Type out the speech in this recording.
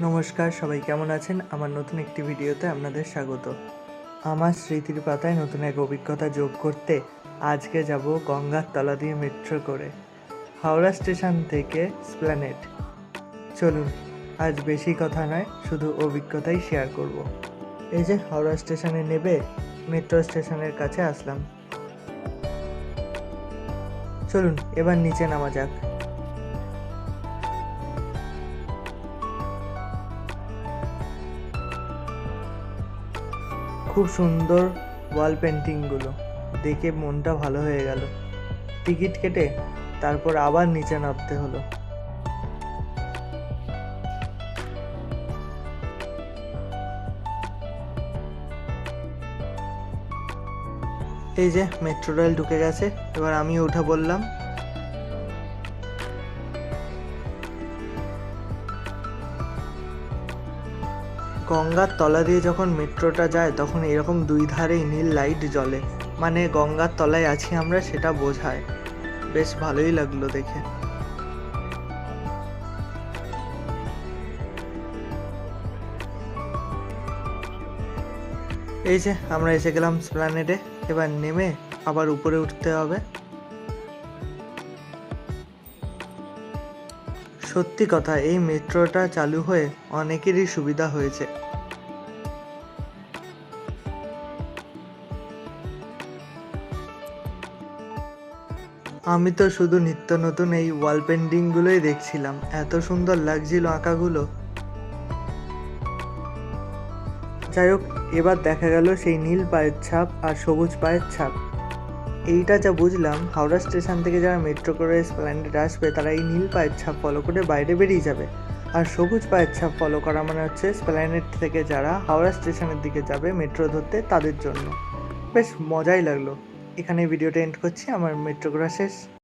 নমস্কার, সবাই কেমন আছেন? আমার নতুন একটি ভিডিওতে আপনাদের স্বাগত। আমার স্মৃতির পাতায় নতুন এক অভিজ্ঞতা যোগ করতে আজকে যাব গঙ্গার তলা দিয়ে মেট্রো করে হাওড়া স্টেশন থেকে এসপ্ল্যানেড। চলুন, আজ বেশি কথা নয়, শুধু অভিজ্ঞতাই শেয়ার করব। এই যে হাওড়া স্টেশনে নেবে মেট্রো স্টেশনের কাছে আসলাম। চলুন এবার নিচে নামা যাক। খুব সুন্দর ওয়াল পেন্টিংগুলো দেখে মনটা ভালো হয়ে গেল। টিকিট কেটে তারপর আবার নিচে নামতে হলো। এই যে মেট্রো রেল ঢুকে গেছে, এবার আমিও উঠে বললাম। গঙ্গার তলা দিয়ে যখন মেট্রোটা যায় তখন এরকম দুই ধারেই নীল লাইট জ্বলে, মানে গঙ্গার তলায় আছি আমরা সেটা বোঝায়। বেশ ভালোই লাগলো দেখে। এই যে আমরা এসে গেলাম এসপ্ল্যানেডে, এবার নেমে আবার উপরে উঠতে হবে। সত্যি কথা, এই মেট্রোটা চালু হয়ে অনেকেরই সুবিধা হয়েছে। আমি তো শুধু নিত্য নতুন এই ওয়াল পেন্টিংগুলোই দেখছিলাম, এত সুন্দর লাগছিল আঁকাগুলো। যাই হোক, এবার দেখা গেল সেই নীল পায়ের ছাপ আর সবুজ পায়ের ছাপ। এইটা যা বুঝলাম, হাওড়া স্টেশন থেকে যারা মেট্রো করে এসপ্ল্যানেডে আসবে তারা এই নীল পায়ের ছাপ ফলো করে বাইরে বেরিয়ে যাবে, আর সবুজ পায়ের ছাপ ফলো করা মানে হচ্ছে এসপ্ল্যানেড থেকে যারা হাওড়া স্টেশনের দিকে যাবে মেট্রো ধরতে তাদের জন্য। বেশ মজাই লাগলো। এখানে ভিডিওটা এন্ড করছি, আমার মেট্রো ঘোরা শেষ।